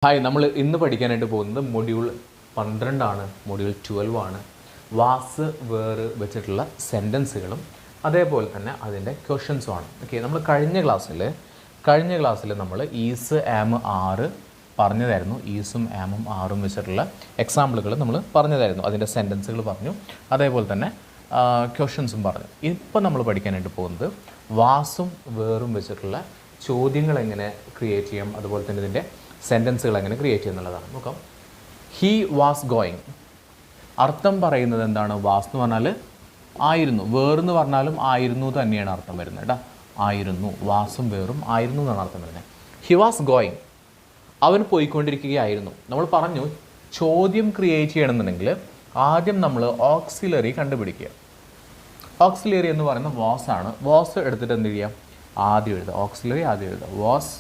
Hi, നമ്മൾ ഇന്ന് പഠിക്കാനായിട്ട് പോകുന്നത് മൊഡ്യൂൾ 12 ആണ്. മൊഡ്യൂൾ 12 ആണ്. വാസ് വേർ വെച്ചിട്ടുള്ള സെൻറ്റൻസുകളും അതേപോലെ തന്നെ അതിൻ്റെ ക്വസ്റ്റ്യൻസും ആണ്. ഓക്കെ, നമ്മൾ കഴിഞ്ഞ ക്ലാസ്സിൽ നമ്മൾ ഈസ് ആം ആറ് പറഞ്ഞതായിരുന്നു. ഈസും ആമും ആറും വെച്ചിട്ടുള്ള എക്സാമ്പിളുകൾ നമ്മൾ പറഞ്ഞതായിരുന്നു. അതിൻ്റെ സെൻറ്റൻസുകൾ പറഞ്ഞു, അതേപോലെ തന്നെ ക്വസ്റ്റ്യൻസും പറഞ്ഞു. ഇപ്പം നമ്മൾ പഠിക്കാനായിട്ട് പോകുന്നത് വാസും വേറും വെച്ചിട്ടുള്ള ചോദ്യങ്ങൾ എങ്ങനെ ക്രിയേറ്റ് ചെയ്യാം, അതുപോലെ തന്നെ ഇതിൻ്റെ സെൻറ്റൻസുകൾ എങ്ങനെ ക്രിയേറ്റ് ചെയ്യുന്നുള്ളതാണ്. നോക്കാം. ഹീ വാസ് ഗോയിങ്, അർത്ഥം പറയുന്നത് എന്താണ്? വാസ് എന്ന് പറഞ്ഞാൽ ആയിരുന്നു, വേറെന്ന് പറഞ്ഞാലും ആയിരുന്നു തന്നെയാണ് അർത്ഥം വരുന്നത് കേട്ടോ. ആയിരുന്നു, വാസും വേറും ആയിരുന്നു എന്നാണ് അർത്ഥം വരുന്നത്. ഹി വാസ് ഗോയിങ്, അവൻ പോയിക്കൊണ്ടിരിക്കുകയായിരുന്നു. നമ്മൾ പറഞ്ഞു ചോദ്യം ക്രിയേറ്റ് ചെയ്യണമെന്നുണ്ടെങ്കിൽ ആദ്യം നമ്മൾ ഓക്സിലറി കണ്ടുപിടിക്കുക. ഓക്സിലറി എന്ന് പറയുന്നത് വാസ് ആണ്. വാസ് എടുത്തിട്ട് എന്ത് ചെയ്യാം? ആദ്യം എഴുതുക. ഓക്സിലറി ആദ്യം എഴുതുക. വാസ്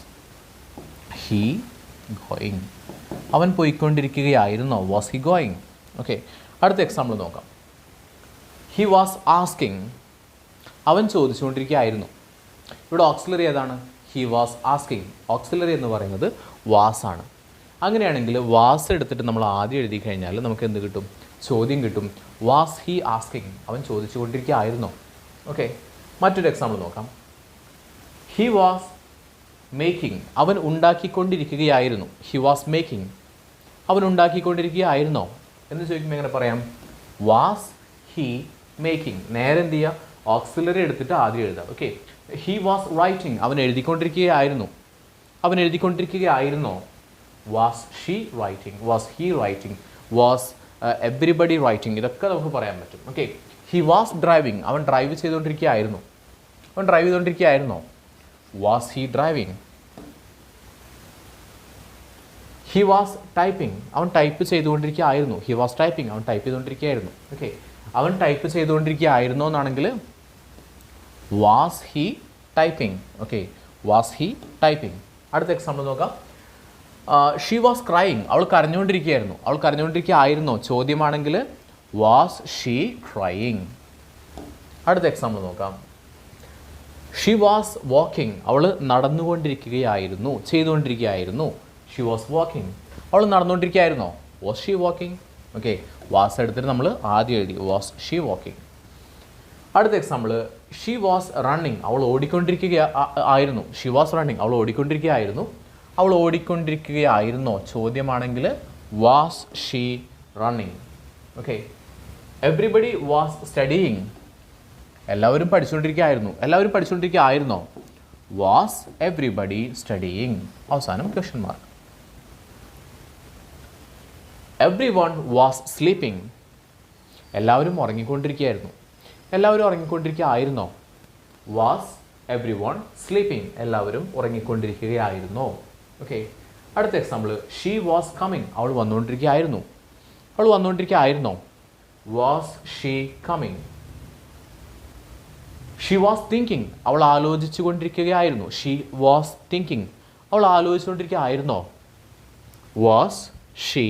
ഹീ ഗോയിങ്, അവൻ പോയിക്കൊണ്ടിരിക്കുകയായിരുന്നോ? Was he going. ഓക്കെ, അടുത്ത എക്സാമ്പിൾ നോക്കാം. ഹി വാസ് ആസ്കിങ്, അവൻ ചോദിച്ചുകൊണ്ടിരിക്കുകയായിരുന്നു. ഇവിടെ ഓക്സിലറി ഏതാണ്? He was asking. ഓക്സിലറി എന്ന് പറയുന്നത് വാസ് ആണ്. അങ്ങനെയാണെങ്കിൽ വാസ് എടുത്തിട്ട് നമ്മൾ ആദ്യം എഴുതി കഴിഞ്ഞാൽ നമുക്ക് എന്ത് കിട്ടും? ചോദ്യം കിട്ടും. വാസ് ഹി ആസ്കിങ്, അവൻ ചോദിച്ചുകൊണ്ടിരിക്കുകയായിരുന്നോ? ഓക്കെ, മറ്റൊരു എക്സാമ്പിൾ നോക്കാം. ഹി വാസ് മേക്കിംഗ്, അവൻ ഉണ്ടാക്കിക്കൊണ്ടിരിക്കുകയായിരുന്നു. ഹി വാസ് മേക്കിംഗ്, അവൻ ഉണ്ടാക്കിക്കൊണ്ടിരിക്കുകയായിരുന്നോ എന്ന് ചോദിക്കുമ്പോൾ എങ്ങനെ പറയാം? Was he making. നേരെ എന്ത് ചെയ്യുക? ഓക്സിലറി എടുത്തിട്ട് ആദ്യം എഴുതുക. ഓക്കെ, ഹി വാസ് റൈറ്റിംഗ്, അവൻ എഴുതിക്കൊണ്ടിരിക്കുകയായിരുന്നു. അവൻ എഴുതിക്കൊണ്ടിരിക്കുകയായിരുന്നോ? Was she writing, was he writing, was everybody writing, ഇതൊക്കെ നമുക്ക് പറയാൻ പറ്റും. ഓക്കെ, ഹി വാസ് ഡ്രൈവിംഗ്, അവൻ ഡ്രൈവ് ചെയ്തുകൊണ്ടിരിക്കുകയായിരുന്നു. അവൻ ഡ്രൈവ് ചെയ്തുകൊണ്ടിരിക്കുകയായിരുന്നോ? Was he driving? He was typing, അവൻ ടൈപ്പ് ചെയ്തുകൊണ്ടിരിക്കുകയായിരുന്നു. He was typing, അവൻ ടൈപ്പ് ചെയ്തുകൊണ്ടിരിക്കുകയായിരുന്നു. ഓക്കെ, അവൻ ടൈപ്പ് ചെയ്തുകൊണ്ടിരിക്കുകയായിരുന്നോ എന്നാണെങ്കിൽ was he typing. Okay, was he typing. അടുത്ത എക്സാമ്പിൾ നോക്കാം. She was crying, അവൾ കരഞ്ഞുകൊണ്ടിരിക്കുകയായിരുന്നു. അവൾ കരഞ്ഞുകൊണ്ടിരിക്കുകയായിരുന്നോ ചോദ്യമാണെങ്കിൽ was she crying. അടുത്ത എക്സാമ്പിൾ നോക്കാം. ഷി വാസ് വാക്കിംഗ്, അവൾ നടന്നുകൊണ്ടിരിക്കുകയായിരുന്നു, ചെയ്തുകൊണ്ടിരിക്കുകയായിരുന്നു. ഷി വാസ് വാക്കിംഗ്, അവൾ നടന്നുകൊണ്ടിരിക്കുകയായിരുന്നോ? Was she walking. Okay, was എടുത്തിട്ട് നമ്മൾ ആദ്യം എഴുതി വാസ് ഷീ വാക്കിംഗ്. അടുത്ത എക്സാമ്പിൾ. ഷി വാസ് റണ്ണിങ്, അവൾ ഓടിക്കൊണ്ടിരിക്കുകയായിരുന്നു. ഷി വാസ് റണ്ണിങ്, അവൾ ഓടിക്കൊണ്ടിരിക്കുകയായിരുന്നു. അവൾ ഓടിക്കൊണ്ടിരിക്കുകയായിരുന്നോ ചോദ്യമാണെങ്കിൽ was she running. Okay, everybody was studying, എല്ലാവരും പഠിച്ചുകൊണ്ടിരിക്കുകയായിരുന്നു. എല്ലാവരും പഠിച്ചുകൊണ്ടിരിക്കുകയായിരുന്നോ? Was everybody studying. അവസാനം question mark. Everyone was sleeping, എല്ലാവരും ഉറങ്ങിക്കൊണ്ടിരിക്കുകയായിരുന്നു. എല്ലാവരും ഉറങ്ങിക്കൊണ്ടിരിക്കുകയായിരുന്നോ? വാസ് എവ്രി വൺ സ്ലീപ്പിംഗ്, എല്ലാവരും ഉറങ്ങിക്കൊണ്ടിരിക്കുകയായിരുന്നോ? ഓക്കെ, അടുത്ത എക്സാമ്പിൾ. ഷീ വാസ് കമ്മിങ്, അവൾ വന്നുകൊണ്ടിരിക്കുകയായിരുന്നു. അവൾ വന്നുകൊണ്ടിരിക്കുകയായിരുന്നോ? Was she coming. She was thinking, അവൾ ആലോചിച്ചു കൊണ്ടിരിക്കുകയായിരുന്നു. ഷീ വാസ് തിങ്കിങ്, അവൾ ആലോചിച്ചുകൊണ്ടിരിക്കുകയായിരുന്നോ? വാസ് ഷീ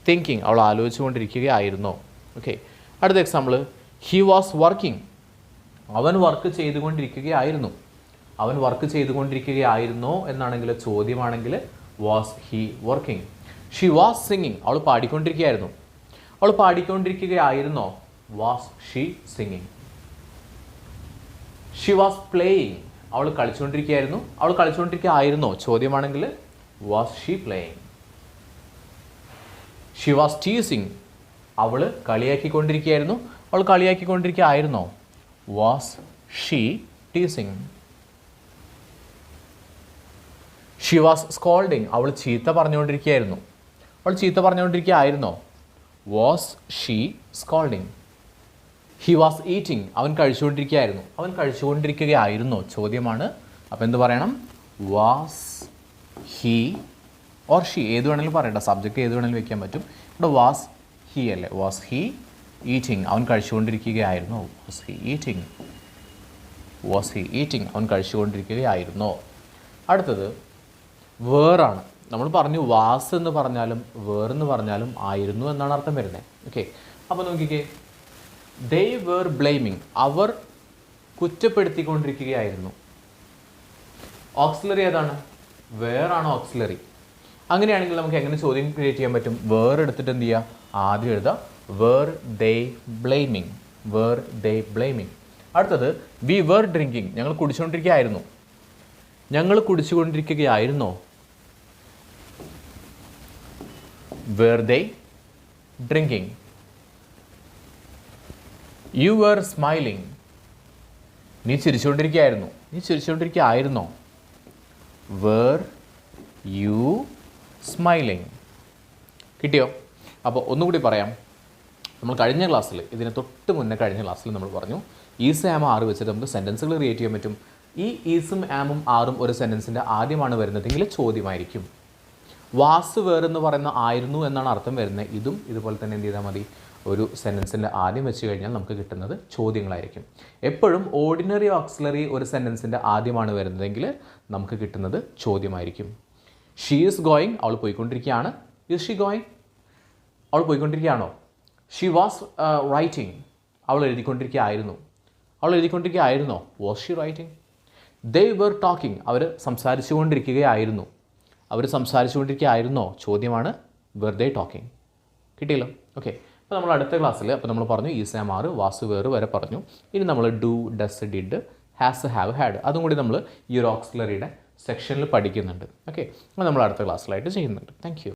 തിങ്കിങ്, അവൾ ആലോചിച്ചു കൊണ്ടിരിക്കുകയായിരുന്നോ? ഓക്കെ, അടുത്ത എക്സാമ്പിൾ. ഹി വാസ് വർക്കിംഗ്, അവൻ വർക്ക് ചെയ്തുകൊണ്ടിരിക്കുകയായിരുന്നു. അവൻ വർക്ക് ചെയ്തുകൊണ്ടിരിക്കുകയായിരുന്നോ എന്നാണെങ്കിൽ ചോദ്യമാണെങ്കിൽ was he working. She was singing, അവൾ പാടിക്കൊണ്ടിരിക്കുകയായിരുന്നു. അവൾ പാടിക്കൊണ്ടിരിക്കുകയായിരുന്നോ? Was she singing. She was playing, അവൾ കളിച്ചുകൊണ്ടിരിക്കുകയായിരുന്നു. അവൾ കളിച്ചുകൊണ്ടിരിക്കുകയായിരുന്നോ ചോദ്യമാണെങ്കിൽ was she playing. She was teasing, അവൾ കളിയാക്കിക്കൊണ്ടിരിക്കുകയായിരുന്നു. അവൾ കളിയാക്കിക്കൊണ്ടിരിക്കുകയായിരുന്നോ? Was she teasing. She was scolding, അവൾ ചീത്ത പറഞ്ഞുകൊണ്ടിരിക്കുകയായിരുന്നു. അവൾ ചീത്ത പറഞ്ഞുകൊണ്ടിരിക്കുകയായിരുന്നോ? Was she scolding. He was eating, അവൻ കഴിച്ചുകൊണ്ടിരിക്കുകയായിരുന്നു. അവൻ കഴിച്ചുകൊണ്ടിരിക്കുകയായിരുന്നോ ചോദ്യമാണ്. അപ്പോൾ എന്ത് പറയണം? വാസ് ഹി ഓർ ഷീ, ഏത് വേണമെങ്കിലും പറയണ്ട, സബ്ജക്റ്റ് ഏത് വേണമെങ്കിലും വെക്കാൻ പറ്റും. ഇവിടെ വാസ് ഹി അല്ലേ? വാസ് ഹി ഈറ്റിംഗ്, അവൻ കഴിച്ചുകൊണ്ടിരിക്കുകയായിരുന്നോ? Was he eating. Was he eating, അവൻ കഴിച്ചുകൊണ്ടിരിക്കുകയായിരുന്നോ? അടുത്തത് വേറാണ്. നമ്മൾ പറഞ്ഞു വാസ് എന്ന് പറഞ്ഞാലും വേറെന്ന് പറഞ്ഞാലും ആയിരുന്നു എന്നാണ് അർത്ഥം വരുന്നത്. ഓക്കെ, അപ്പോൾ നോക്കിക്കേ. ദേ വേർ ബ്ലെയിമിങ്, അവർ കുറ്റപ്പെടുത്തിക്കൊണ്ടിരിക്കുകയായിരുന്നു. ഓക്സിലറി ഏതാണ്? വേറാണ് ഓക്സിലറി. അങ്ങനെയാണെങ്കിൽ നമുക്ക് എങ്ങനെ ചോദ്യം ക്രിയേറ്റ് ചെയ്യാൻ പറ്റും? വേർ എടുത്തിട്ട് എന്ത് ചെയ്യുക? ആദ്യം എഴുതാം were they blaming, were they blaming. അടുത്തത് വി വേർ ഡ്രിങ്കിങ്, ഞങ്ങൾ കുടിച്ചുകൊണ്ടിരിക്കുകയായിരുന്നു. ഞങ്ങൾ കുടിച്ചുകൊണ്ടിരിക്കുകയായിരുന്നോ? Were they drinking. You were smiling, നീ ചിരിച്ചുകൊണ്ടിരിക്കുകയായിരുന്നു. നീ ചിരിച്ചുകൊണ്ടിരിക്കുകയായിരുന്നോ? Where U smiling. കിട്ടിയോ? അപ്പോൾ ഒന്നുകൂടി പറയാം. നമ്മൾ കഴിഞ്ഞ ക്ലാസ്സിൽ, ഇതിന് തൊട്ട് മുന്നേ കഴിഞ്ഞ ക്ലാസ്സിൽ നമ്മൾ പറഞ്ഞു ഈസ് ആം ആറ് വെച്ചിട്ട് നമുക്ക് സെൻറ്റൻസുകൾ ക്രിയേറ്റ് ചെയ്യാൻ പറ്റും. ഈ ഈസും ആമും ആറും ഒരു സെൻറ്റൻസിൻ്റെ ആദ്യമാണ് വരുന്നതെങ്കിൽ ചോദ്യമായിരിക്കും. വാസ് വേർ എന്ന് പറയുന്ന ആയിരുന്നു എന്നാണ് അർത്ഥം വരുന്നത്. ഇതും ഇതുപോലെ തന്നെ എന്ത് ചെയ്താൽ മതി? ഒരു സെൻറ്റൻസിൻ്റെ ആദ്യം വെച്ച് കഴിഞ്ഞാൽ നമുക്ക് കിട്ടുന്നത് ചോദ്യങ്ങളായിരിക്കും. എപ്പോഴും ഓർഡിനറി ഓക്സിലറി ഒരു സെൻറ്റൻസിൻ്റെ ആദ്യമാണ് വരുന്നതെങ്കിൽ നമുക്ക് കിട്ടുന്നത് ചോദ്യമായിരിക്കും. ഷീ ഈസ് ഗോയിങ്, അവൾ പോയിക്കൊണ്ടിരിക്കുകയാണ്. ഈസ് ഷീ ഗോയിങ്, അവൾ പോയിക്കൊണ്ടിരിക്കുകയാണോ? ഷീ വാസ് റൈറ്റിംഗ്, അവൾ എഴുതിക്കൊണ്ടിരിക്കുകയായിരുന്നു. അവൾ എഴുതിക്കൊണ്ടിരിക്കുകയായിരുന്നോ? Was she writing? They were talking, അവർ സംസാരിച്ചു കൊണ്ടിരിക്കുകയായിരുന്നു. അവർ സംസാരിച്ചു കൊണ്ടിരിക്കുകയായിരുന്നോ? ചോദ്യമാണ് വെർ ദേ ടോക്കിംഗ്. കിട്ടിയല്ലോ? ഓക്കെ. അപ്പോൾ നമ്മൾ അടുത്ത ക്ലാസ്സിൽ അപ്പോൾ നമ്മൾ പറഞ്ഞു ഈസ് ആം ആറ് വാസ് വേർ വരെ പറഞ്ഞു. ഇനി നമ്മൾ do, does, did, has, have, had അതും കൂടി നമ്മൾ ഈ ഒരു ഓക്സിലറിയുടെ സെക്ഷനിൽ പഠിക്കുന്നുണ്ട്. ഓക്കെ. അപ്പോൾ നമ്മൾ അടുത്ത ക്ലാസ്സിലായിട്ട് ചെയ്യുന്നുണ്ട്. Thank you.